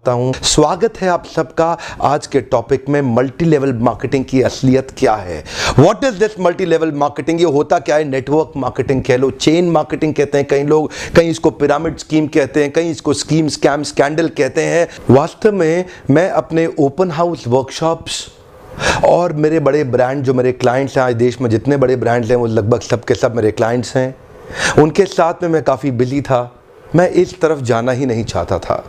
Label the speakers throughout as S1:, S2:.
S1: हूं। स्वागत है आप सबका आज के टॉपिक में मल्टी लेवल मार्केटिंग की असलियत क्या है। What is this multi level marketing? ये होता क्या है? नेटवर्क मार्केटिंग कह लो, चेन मार्केटिंग कहते हैं कई लोग, कहीं इसको पिरामिड स्कीम कहते हैं, कहीं इसको स्कीम स्कैम स्कैंडल कहते हैं। वास्तव में मैं अपने ओपन हाउस वर्कशॉप्स और मेरे बड़े ब्रांड जो मेरे क्लाइंट्स हैं, आज देश में जितने बड़े ब्रांड्स हैं वो लगभग सब के सब मेरे क्लाइंट्स हैं, उनके साथ में मैं काफ़ी बिजी था। मैं इस तरफ जाना ही नहीं चाहता था।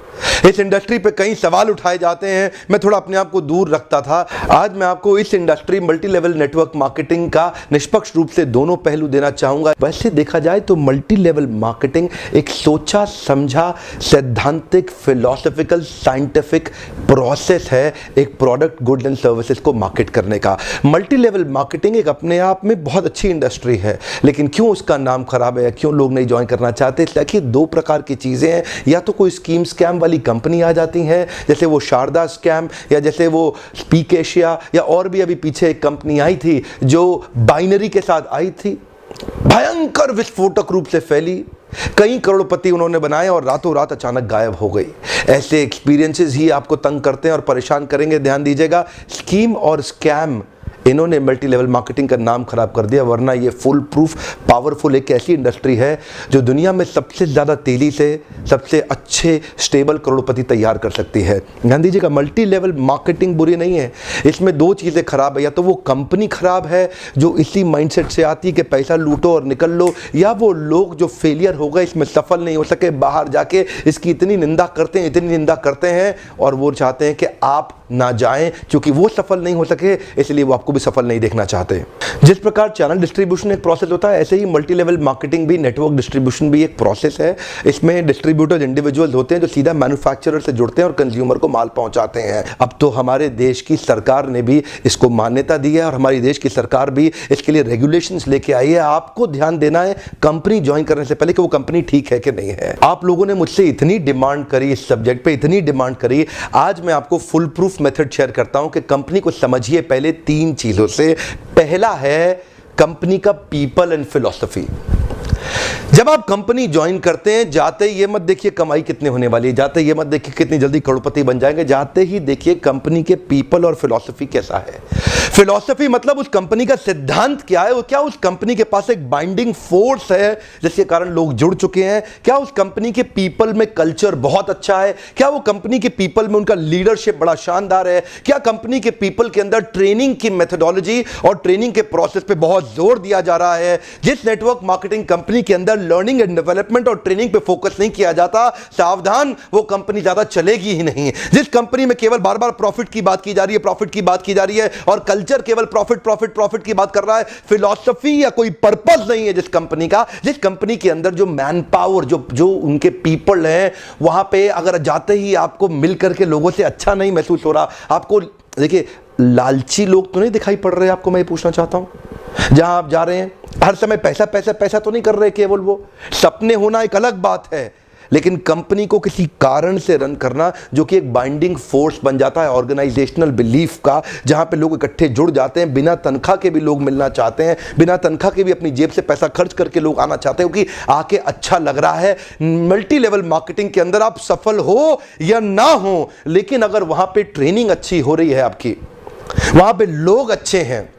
S1: इस इंडस्ट्री पे कई सवाल उठाए जाते हैं, मैं थोड़ा अपने आप को दूर रखता था। आज मैं आपको इस industry multi level network marketing का निष्पक्ष रूप से दोनों पहलू देना चाहूँगा। वैसे देखा जाए तो मल्टी लेवल मार्केटिंग एक सोचा समझा सैद्धांतिक फिलोसॉफिकल साइंटिफिक प्रोसेस है एक प्रोडक्ट गुड एंड सर्विसेज को मार्केट करने का। मल्टी लेवल मार्केटिंग एक अपने आप में बहुत अच्छी इंडस्ट्री है, लेकिन क्यों उसका नाम खराब है, क्यों लोग नहीं ज्वाइन करना चाहते? देखिए, दो प्रकार की चीजें हैं। या तो कोई स्कीम स्कैम वाली कंपनी आ जाती है, जैसे वो शारदा स्कैम, या जैसे वो स्पीक एशिया, या और भी अभी पीछे एक कंपनी आई थी जो बाइनरी के साथ आई थी, भयंकर विस्फोटक रूप से फैली, कई करोड़पति उन्होंने बनाए और रातों रात अचानक गायब हो गई। ऐसे एक्सपीरियंसेस ही आपको तंग करते हैं और परेशान करेंगे। ध्यान दीजिएगा, स्कीम और स्कैम इन्होंने मल्टी लेवल मार्केटिंग का नाम खराब कर दिया, वरना ये फुल प्रूफ पावरफुल एक ऐसी इंडस्ट्री है जो दुनिया में सबसे ज़्यादा तेजी से सबसे अच्छे स्टेबल करोड़पति तैयार कर सकती है। ध्यान दीजिएगा, मल्टी लेवल मार्केटिंग बुरी नहीं है, इसमें दो चीज़ें खराब है। या तो वो कंपनी खराब है जो इसी माइंडसेट से आती है कि पैसा लूटो और निकल लो, या वो लोग जो फेलियर हो गए, इसमें सफल नहीं हो सके, बाहर जाके इसकी इतनी निंदा करते हैं और वो चाहते हैं कि आप ना जाएं, क्योंकि वो सफल नहीं हो सके इसलिए वो आपको भी सफल नहीं देखना चाहते। जिस प्रकार चैनल डिस्ट्रीब्यूशन एक प्रोसेस होता है, ऐसे ही मल्टी लेवल मार्केटिंग भी, नेटवर्क डिस्ट्रीब्यूशन भी एक प्रोसेस है। इसमें डिस्ट्रीब्यूटर्स इंडिविजुअल्स होते हैं जो सीधा मैन्युफैक्चरर से जुड़ते हैं और कंज्यूमर को माल पहुंचाते हैं। अब तो हमारे देश की सरकार ने भी इसको मान्यता दी है और हमारी देश की सरकार भी इसके लिए रेगुलेशंस लेके आई है। आपको ध्यान देना है कंपनी ज्वाइन करने से पहले कि वो कंपनी ठीक है कि नहीं है। आप लोगों ने मुझसे इतनी डिमांड करी, इस सब्जेक्ट पे इतनी डिमांड करी, आज मैं आपको फुल प्रूफ मेथड शेयर करता हूं कि कंपनी को समझिए पहले तीन चीजों से। पहला है कंपनी का पीपल एंड फिलॉसफी। जब आप कंपनी ज्वाइन करते हैं, जाते ही ये मत देखिए कमाई कितने होने वाली है, जाते ही ये मत देखिए कितनी जल्दी करोड़पति बन जाएंगे, जाते ही देखिए कंपनी के पीपल और फिलॉसफी कैसा है। फिलॉसफी मतलब उस कंपनी का सिद्धांत क्या है, क्या उस कंपनी के पास एक बाइंडिंग फोर्स है जिसके कारण लोग जुड़ चुके हैं, क्या उस कंपनी के पीपल में कल्चर बहुत अच्छा है, क्या वो कंपनी के पीपल में उनका लीडरशिप बड़ा शानदार है, क्या कंपनी के पीपल के अंदर ट्रेनिंग की मेथोडोलॉजी और ट्रेनिंग के प्रोसेस पे बहुत जोर दिया जा रहा है। जिस नेटवर्क मार्केटिंग कंपनी के अंदर लर्निंग एंड डेवलपमेंट और ट्रेनिंग पे फोकस नहीं किया जाता, सावधान, वो कंपनी ज्यादा चलेगी ही नहीं। जिस कंपनी में केवल बार बार प्रॉफिट की बात की जा रही है, प्रॉफिट की बात की जा रही है और कल्चर केवल प्रॉफिट की बात कर रहा है, फिलॉसफी या कोई पर्पस नहीं है जिस कंपनी का, जिस कंपनी के अंदर जो मैन पावर, जो उनके पीपल हैं, वहां पे अगर जाते ही आपको मिल करके लोगों से अच्छा नहीं महसूस हो रहा, आपको देखिए लालची लोग तो नहीं दिखाई पड़ रहे आपको, मैं ये पूछना चाहता हूं। जहां आप जा रहे हैं हर समय पैसा पैसा पैसा तो नहीं कर रहे केवल, वो सपने होना एक अलग बात है, लेकिन कंपनी को किसी कारण से रन करना जो कि एक बाइंडिंग फोर्स बन जाता है ऑर्गेनाइजेशनल बिलीफ का, जहां पे लोग इकट्ठे जुड़ जाते हैं, बिना तनख्वाह के भी लोग मिलना चाहते हैं, बिना तनख्वाह के भी अपनी जेब से पैसा खर्च करके लोग आना चाहते हो कि आके अच्छा लग रहा है। मल्टी लेवल मार्केटिंग के अंदर आप सफल हो या ना हो, लेकिन अगर वहां पे ट्रेनिंग अच्छी हो रही है आपकी, वहां पे लोग अच्छे हैं,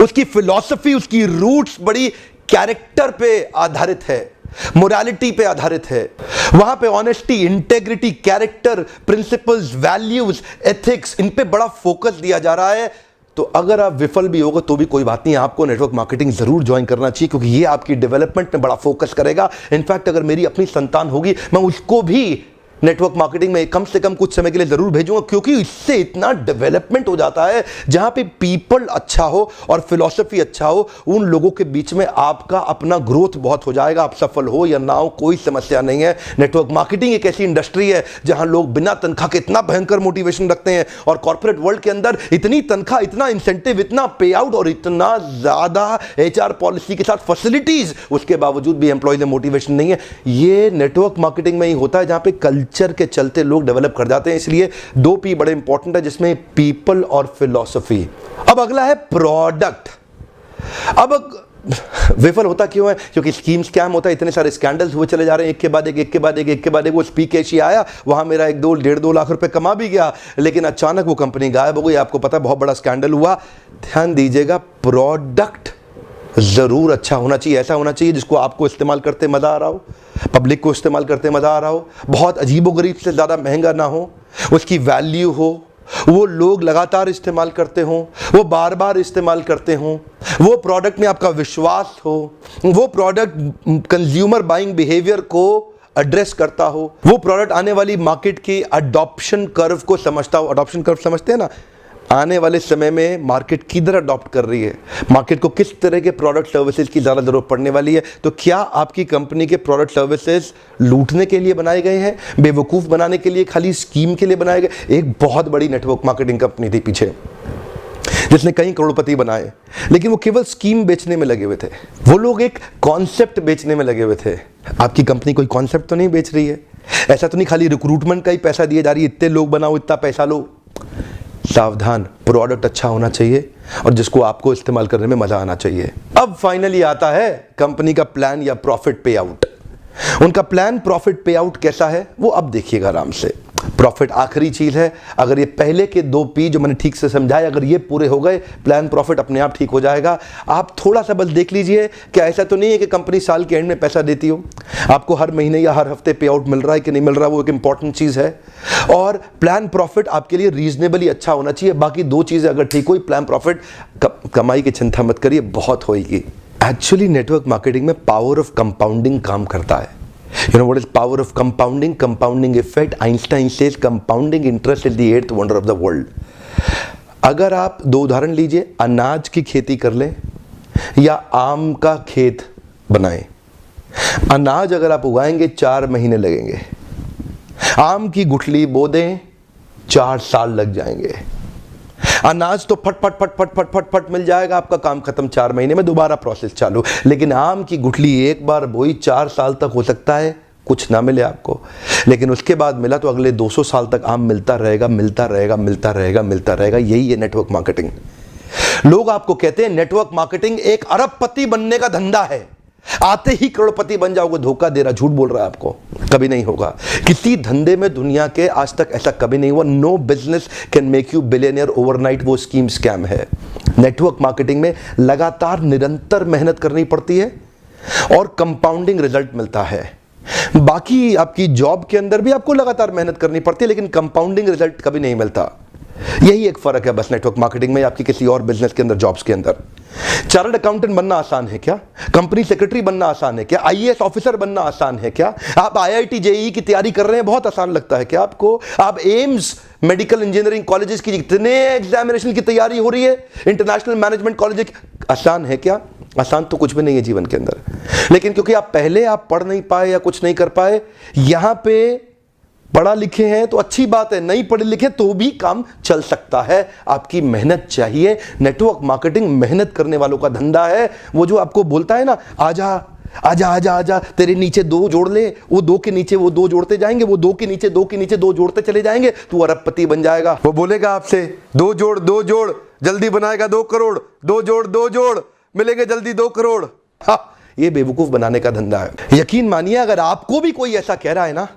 S1: उसकी फिलॉसफी, उसकी रूट्स बड़ी कैरेक्टर पे आधारित है, मोरालिटी पे आधारित है, वहां पे honesty, integrity, character, principles, values, ethics, इन पे बड़ा फोकस दिया जा रहा है, तो अगर आप विफल भी होगा तो भी कोई बात नहीं, आपको नेटवर्क मार्केटिंग जरूर ज्वाइन करना चाहिए, क्योंकि ये आपकी डेवलपमेंट में बड़ा फोकस करेगा। इनफैक्ट अगर मेरी अपनी संतान होगी, मैं उसको भी नेटवर्क मार्केटिंग में कम से कम कुछ समय के लिए जरूर भेजूंगा, क्योंकि इससे इतना डेवलपमेंट हो जाता है। जहां पे पीपल अच्छा हो और फिलॉसफी अच्छा हो, उन लोगों के बीच में आपका अपना ग्रोथ बहुत हो जाएगा। आप सफल हो या ना हो कोई समस्या नहीं है। नेटवर्क मार्केटिंग एक ऐसी इंडस्ट्री है जहां लोग बिना तनख्वाह के इतना भयंकर मोटिवेशन रखते हैं, और कॉर्पोरेट वर्ल्ड के अंदर इतनी तनख्वाह, इतना इंसेंटिव, इतना पे आउट और इतना ज्यादा HR पॉलिसी के साथ फैसिलिटीज, उसके बावजूद भी एम्प्लॉय में मोटिवेशन नहीं है। ये नेटवर्क मार्केटिंग में ही होता है, जहां पे कल्चर के चलते लोग डेवलप कर जाते हैं। इसलिए 2 P बड़े इंपॉर्टेंट है, जिसमें पीपल और फिलॉसफी। अब अगला है प्रोडक्ट। अब विफल होता क्यों है? क्योंकि स्कीम स्कैम होता है, इतने सारे स्कैंडल्स हुए चले जा रहे हैं, एक के बाद एक, एक के बाद एक, एक के बाद एक। वो स्पीक एशिया आया, वहां मेरा 1-2 लाख रुपए कमा भी गया, लेकिन अचानक वो कंपनी गायब हो गई। आपको पता है बहुत बड़ा स्कैंडल हुआ। ध्यान दीजिएगा, प्रोडक्ट जरूर अच्छा होना चाहिए, ऐसा होना चाहिए जिसको आपको इस्तेमाल करते मजा आ रहा हो, पब्लिक को इस्तेमाल करते मजा आ रहा हो, बहुत अजीबोगरीब से ज्यादा महंगा ना हो, उसकी वैल्यू हो, वो लोग लगातार इस्तेमाल करते हों, वो बार बार इस्तेमाल करते हों, वो प्रोडक्ट में आपका विश्वास हो, वो प्रोडक्ट कंज्यूमर बाइंग बिहेवियर को एड्रेस करता हो, वो प्रोडक्ट आने वाली मार्केट की अडॉप्शन कर्व को समझता हो। अडॉप्शन कर्व समझते हैं ना, आने वाले समय में मार्केट किधर अडॉप्ट कर रही है, मार्केट को किस तरह के प्रोडक्ट सर्विसेज की ज़्यादा ज़रूरत पड़ने वाली है। तो क्या आपकी कंपनी के प्रोडक्ट सर्विसेज लूटने के लिए बनाए गए हैं, बेवकूफ़ बनाने के लिए, खाली स्कीम के लिए बनाए गए? एक बहुत बड़ी नेटवर्क मार्केटिंग कंपनी थी पीछे जिसने कई करोड़पति बनाए, लेकिन वो केवल स्कीम बेचने में लगे हुए थे। वो लोग एक कॉन्सेप्ट बेचने में लगे हुए थे। आपकी कंपनी कोई कॉन्सेप्ट तो नहीं बेच रही है, ऐसा तो नहीं खाली रिक्रूटमेंट का ही पैसा दिया जा रही है, इतने लोग बनाओ, इतना पैसा लो। सावधान, प्रोडक्ट अच्छा होना चाहिए और जिसको आपको इस्तेमाल करने में मजा आना चाहिए। अब फाइनली आता है कंपनी का प्लान या प्रॉफिट पे आउट। उनका प्लान प्रॉफिट पे आउट कैसा है वो अब देखिएगा आराम से। प्रॉफिट आखिरी चीज है। अगर ये पहले के 2 P जो मैंने ठीक से समझाए, अगर ये पूरे हो गए, प्लान प्रॉफिट अपने आप ठीक हो जाएगा। आप थोड़ा सा बस देख लीजिए कि ऐसा तो नहीं है कि कंपनी साल के एंड में पैसा देती हो, आपको हर महीने या हर हफ्ते पे आउट मिल रहा है कि नहीं मिल रहा, वो एक इंपॉर्टेंट चीज है। और प्लान प्रॉफिट आपके लिए रीजनेबली अच्छा होना चाहिए। बाकी 2 चीजें अगर ठीक हुई, प्लान प्रॉफिट, कमाई की चिंता मत करिए, बहुत होगी। एक्चुअली नेटवर्क मार्केटिंग में पावर ऑफ कंपाउंडिंग काम करता है। You know what is power of compounding? Compounding effect. Einstein says compounding interest is the 8th wonder of the world. अगर आप 2 उदाहरण लीजिए, अनाज की खेती कर लें या आम का खेत बनाएं। अनाज अगर आप उगाएंगे 4 महीने लगेंगे, आम की गुठली बो दें 4 साल लग जाएंगे। अनाज तो फट फट फट फट फट फट फट मिल जाएगा, आपका काम खत्म, 4 महीने में दोबारा प्रोसेस चालू। लेकिन आम की गुठली एक बार बोई 4 साल तक हो सकता है कुछ ना मिले आपको, लेकिन उसके बाद मिला तो अगले 200 साल तक आम मिलता रहेगा, मिलता रहेगा, मिलता रहेगा, मिलता रहेगा। यही है नेटवर्क मार्केटिंग। लोग आपको कहते हैं नेटवर्क मार्केटिंग एक अरबपति बनने का धंधा है, आते ही करोड़पति बन जाओगे। धोखा दे रहा, झूठ बोल रहा है आपको, कभी नहीं होगा। किसी धंधे में दुनिया के आज तक ऐसा कभी नहीं हुआ। No business can make you billionaire overnight, वो स्कीम स्कैम है। नेटवर्क मार्केटिंग में लगातार निरंतर मेहनत करनी पड़ती है और कंपाउंडिंग रिजल्ट मिलता है। बाकी आपकी जॉब के अंदर भी आपको लगातार मेहनत करनी पड़ती है, लेकिन कंपाउंडिंग रिजल्ट कभी नहीं मिलता। यही एक फर्क है बस नेटवर्क मार्केटिंग में आपकी किसी और बिजनेस के अंदर, जॉब्स के अंदर। चार्टर्ड अकाउंटेंट बनना आसान है क्या? कंपनी सेक्रेटरी बनना आसान है क्या? आईएएस ऑफिसर बनना आसान है क्या? आप आईआईटी जेईई की तैयारी कर रहे हैं, बहुत आसान लगता है क्या आपको? आप एम्स मेडिकल इंजीनियरिंग कॉलेजेस की इतने एग्जामिनेशन की तैयारी हो रही है, इंटरनेशनल मैनेजमेंट कॉलेज, आसान है क्या? आसान तो कुछ भी नहीं है जीवन के अंदर। लेकिन क्योंकि आप पहले पढ़ नहीं पाए या कुछ नहीं कर पाए, यहां पे पढ़ा लिखे हैं तो अच्छी बात है, नहीं पढ़े लिखे तो भी काम चल सकता है। आपकी मेहनत चाहिए। नेटवर्क मार्केटिंग मेहनत करने वालों का धंधा है। वो जो आपको बोलता है ना, आजा आजा आजा आजा, तेरे नीचे 2 जोड़ ले, वो 2 के नीचे वो 2 जोड़ते जाएंगे, वो 2 के नीचे 2 के नीचे 2 जोड़ते चले जाएंगे, तू अरबपति बन जाएगा। वो बोलेगा आपसे 2 जोड़ 2 जोड़, जल्दी बनाएगा 2 करोड़, 2 जोड़ 2 जोड़, मिलेंगे जल्दी 2 करोड़। हाँ, ये बेवकूफ बनाने का धंधा है। यकीन मानिए, अगर आपको भी कोई ऐसा कह रहा है ना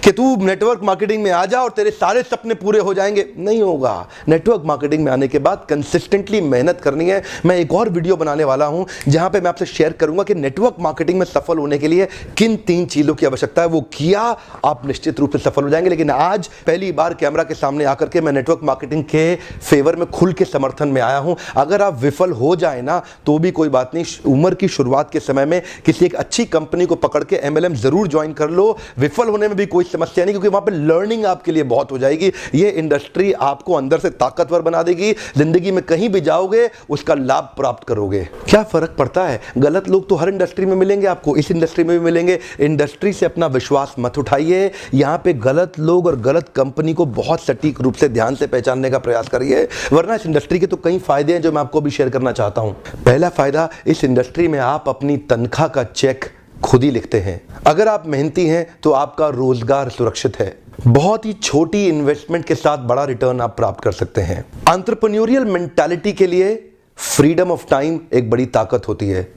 S1: कि तू नेटवर्क मार्केटिंग में आ जा और तेरे सारे सपने पूरे हो जाएंगे, नहीं होगा। नेटवर्क मार्केटिंग में आने के बाद कंसिस्टेंटली मेहनत करनी है। मैं एक और वीडियो बनाने वाला हूं जहां पे मैं आपसे शेयर करूंगा कि नेटवर्क मार्केटिंग में सफल होने के लिए किन 3 चीजों की आवश्यकता है। वो किया, आप निश्चित रूप से सफल हो जाएंगे। लेकिन आज पहली बार कैमरा के सामने आकर के मैं नेटवर्क मार्केटिंग के फेवर में खुल के समर्थन में आया हूं। अगर आप विफल हो जाए ना तो भी कोई बात नहीं, उम्र की शुरुआत के समय में किसी एक अच्छी कंपनी को पकड़ के MLM जरूर ज्वाइन कर लो। विफल होने में भी कोई समस्या नहीं, क्योंकि वहां पे लर्निंग आपके लिए बहुत हो जाएगी। ये इंडस्ट्री आपको अंदर से ताकतवर बना देगी। जिंदगी में कहीं भी जाओगे उसका लाभ प्राप्त करोगे। क्या फर्क पड़ता है? गलत लोग तो हर इंडस्ट्री में मिलेंगे आपको, इस इंडस्ट्री में भी मिलेंगे। इंडस्ट्री से अपना विश्वास मत उठाइए। यहां पे गलत लोग और गलत कंपनी को बहुत सटीक रूप से ध्यान से पहचानने का प्रयास करिए, वरना इस इंडस्ट्री के तो कई फायदे हैं जो मैं आपको भी शेयर करना चाहता हूं। पहला फायदा, इस इंडस्ट्री में आप अपनी तनख्वाह का चेक खुद ही लिखते हैं। अगर आप मेहनती हैं तो आपका रोजगार सुरक्षित है। बहुत ही छोटी इन्वेस्टमेंट के साथ बड़ा रिटर्न आप प्राप्त कर सकते हैं। एंटरप्रेन्योरियल मेंटालिटी के लिए फ्रीडम ऑफ टाइम एक बड़ी ताकत होती है।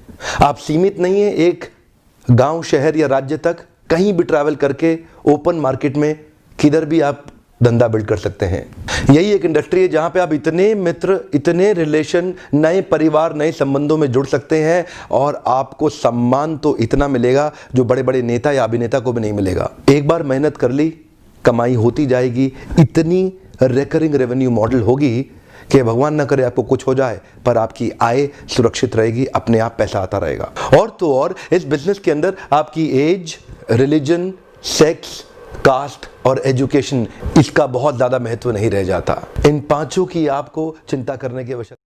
S1: आप सीमित नहीं है एक गांव, शहर या राज्य तक, कहीं भी ट्रैवल करके ओपन मार्केट में किधर भी आप धंधा बिल्ड कर सकते हैं। यही एक इंडस्ट्री है जहां पे आप इतने मित्र, इतने रिलेशन, नए परिवार, नए संबंधों में जुड़ सकते हैं और आपको सम्मान तो इतना मिलेगा जो बड़े बड़े नेता या अभिनेता को भी नहीं मिलेगा। एक बार मेहनत कर ली, कमाई होती जाएगी। इतनी रिकरिंग रेवेन्यू मॉडल होगी कि भगवान न करे आपको कुछ हो जाए पर आपकी आय सुरक्षित रहेगी, अपने आप पैसा आता रहेगा। और तो और इस बिजनेस के अंदर आपकी एज, रिलीजन, सेक्स, कास्ट और एजुकेशन, इसका बहुत ज्यादा महत्व नहीं रह जाता। इन पांचों की आपको चिंता करने की आवश्यकता